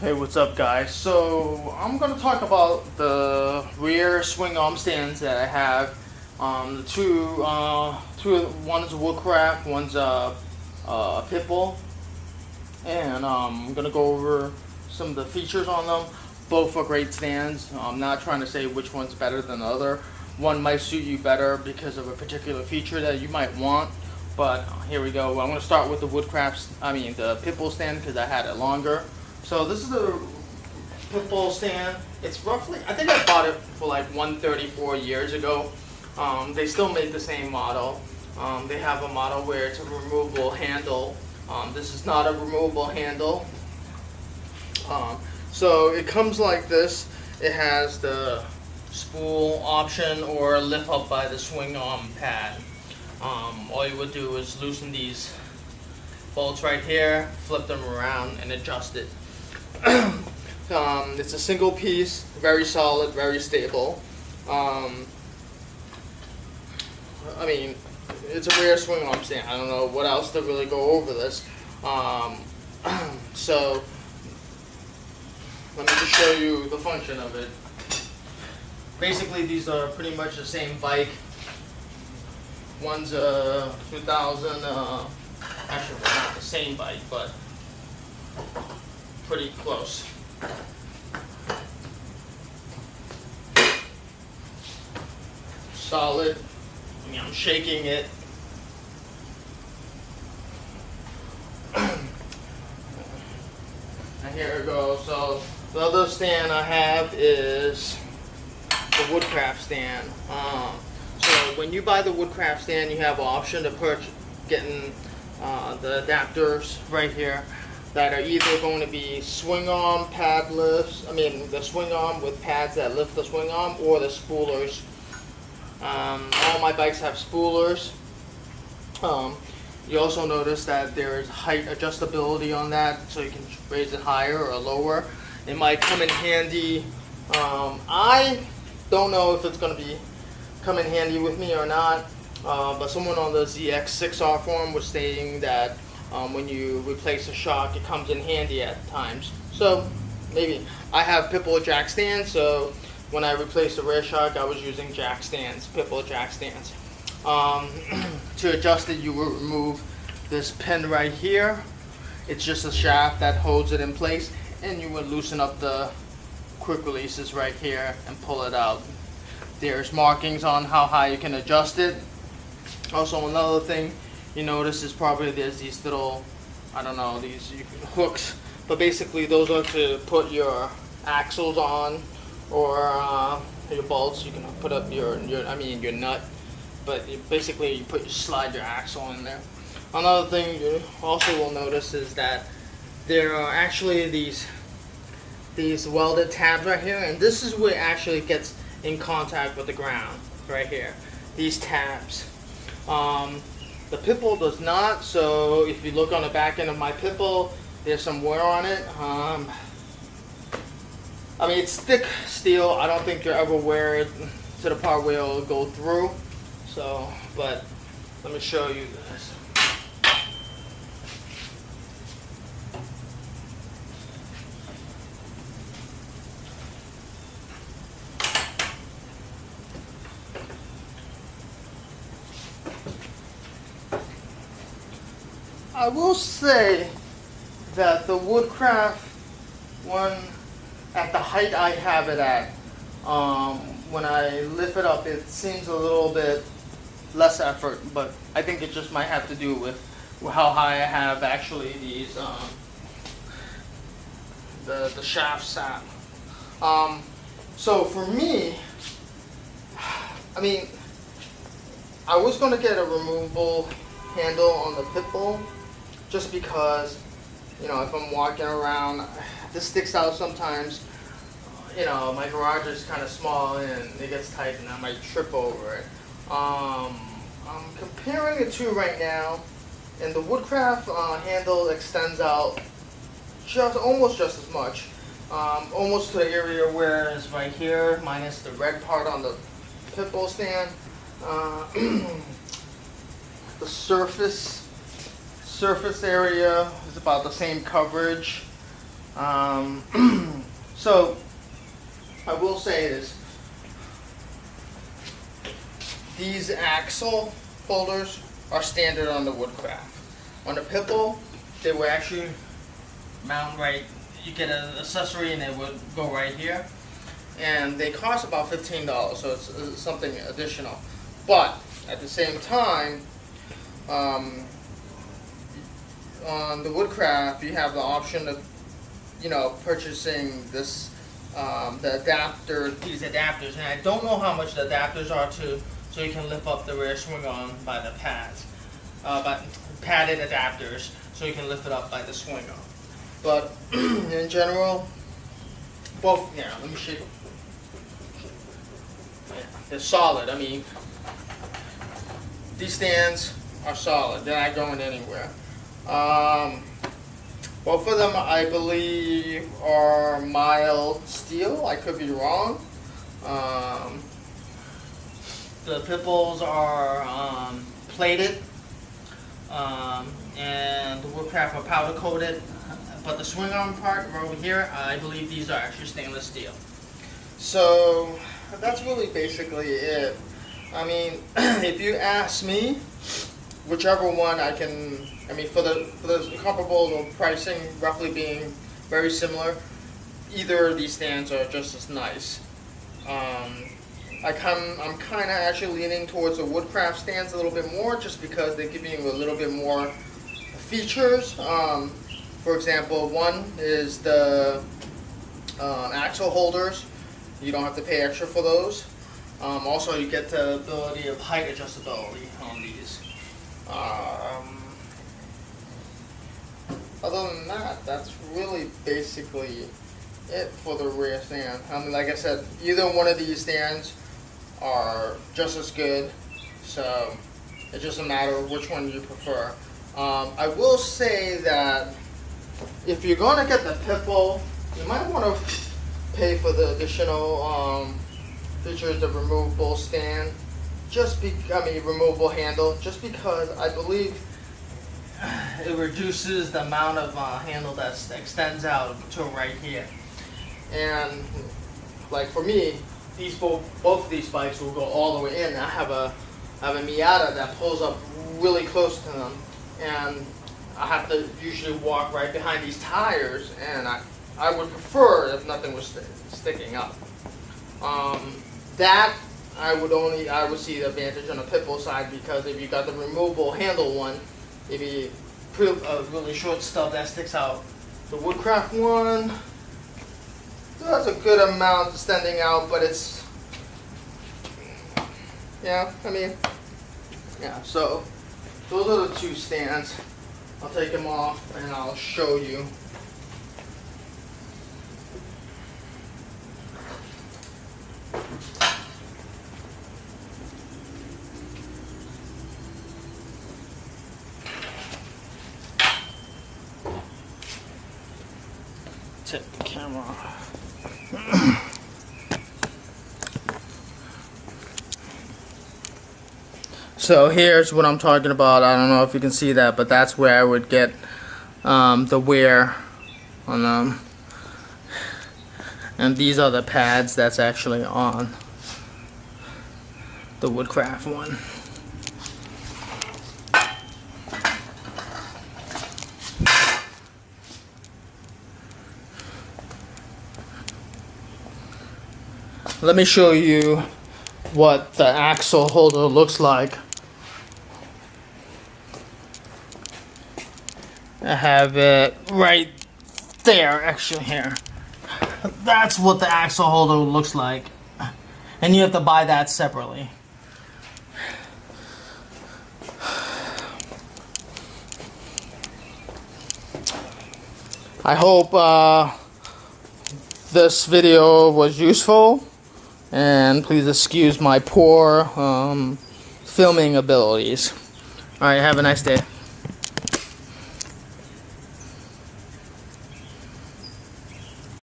Hey, what's up, guys? So I'm gonna talk about the rear swing arm stands that I have. The one's Woodcraft, one's Pitbull, and I'm gonna go over some of the features on them. Both are great stands. I'm not trying to say which one's better than the other. One might suit you better because of a particular feature that you might want. But here we go. I'm gonna start with the the Pitbull stand because I had it longer. So this is the Pitbull stand. It's roughly, I think I bought it for like 134 years ago. They still make the same model. They have a model where it's a removable handle. This is not a removable handle. So it comes like this. It has the spool option or lift up by the swing arm pad. All you would do is loosen these bolts right here, flip them around, and adjust it. It's a single piece, very solid, very stable. It's a rear swing arm stand. I don't know what else to really go over this. So let me just show you the function of it. Basically, these are pretty much the same bike. One's a 2000, actually not the same bike, but pretty close. Solid. I'm shaking it. And here we go. So the other stand I have is the Woodcraft Stand. So when you buy the Woodcraft Stand, you have an option to getting the adapters right here that are either going to be swing arm pad lifts, the swing arm with pads that lift the swing arm, or the spoolers. All my bikes have spoolers. You also notice that there is height adjustability on that, so you can raise it higher or lower. It might come in handy. I don't know if it's going to come in handy with me or not, but someone on the ZX6R forum was stating that when you replace a shock, it comes in handy at times. So maybe I have Pitbull jack stands, so when I replaced the rear shock, I was using jack stands, Pitbull jack stands. To adjust it, you will remove this pin right here. It's just a shaft that holds it in place, and you would loosen up the quick releases right here and pull it out. There's markings on how high you can adjust it. Also, another thing you notice is probably there's these little, these hooks, but basically those are to put your axles on, or your bolts. You can put up your nut, but basically you slide your axle in there. Another thing you also will notice is that there are actually these welded tabs right here, and this is where it actually gets in contact with the ground right here. These tabs. The Pitbull does not, so if you look on the back end of my Pitbull, there's some wear on it. It's thick steel. I don't think you'll ever wear it to the part where it'll go through. So, but let me show you this. I will say that the Woodcraft one, at the height I have it at, when I lift it up, it seems a little bit less effort, but I think it just might have to do with how high I have actually these the shafts at. So for me, I was going to get a removable handle on the Pitbull, just because, if I'm walking around, this sticks out sometimes. My garage is kind of small and it gets tight and I might trip over it. I'm comparing the two right now, and the Woodcraft handle extends out almost just as much, almost to the area where it's right here, minus the red part on the Pitbull stand. The surface area is about the same coverage. So I will say is these axle holders are standard on the Woodcraft. On the Pipple, they were actually mount right. You get an accessory and it would go right here, and they cost about $15, so it's something additional. But at the same time, on the Woodcraft, you have the option of, purchasing this, the adapter, these adapters, and I don't know how much the adapters are to, so you can lift up the rear swing arm by the pads, by padded adapters, so you can lift it up by the swing arm. But in general, both, let me show you. Yeah, they're solid. I mean, these stands are solid. They're not going anywhere. Both of them, I believe, are mild steel. I could be wrong. The Pipples are plated, and the Woodcraft are powder coated. But the swing arm part over here, I believe these are actually stainless steel. So that's really basically it. I mean, if you ask me, whichever one I can, for the comparable pricing roughly being very similar, either of these stands are just as nice. I'm kind of actually leaning towards the Woodcraft stands a little bit more, just because they give you a little bit more features. For example, one is the axle holders. You don't have to pay extra for those. Also, you get the ability of height adjustability on these. Other than that, that's really basically it for the rear stand. Like I said, either one of these stands are just as good, so it's just a matter of which one you prefer. I will say that if you're going to get the Pipple, you might want to pay for the additional features of removable stand, removable handle, just because I believe it reduces the amount of handle that extends out to right here. And like for me, both of these bikes will go all the way in. I have a Miata that pulls up really close to them, and I have to usually walk right behind these tires, and I would prefer if nothing was sticking up. That I would see the advantage on the Pitbull side, because if you got the removable handle one, it'd be a really short stub that sticks out. The Woodcraft one does a good amount extending out, but it's, so those are the two stands. I'll take them off and I'll show you. Take the camera off. So here's what I'm talking about. I don't know if you can see that, but that's where I would get the wear on them. And these are the pads that's actually on the Woodcraft one. Let me show you what the axle holder looks like. I have it right there, actually here. That's what the axle holder looks like. And you have to buy that separately. I hope this video was useful, and please excuse my poor filming abilities. Alright, have a nice day.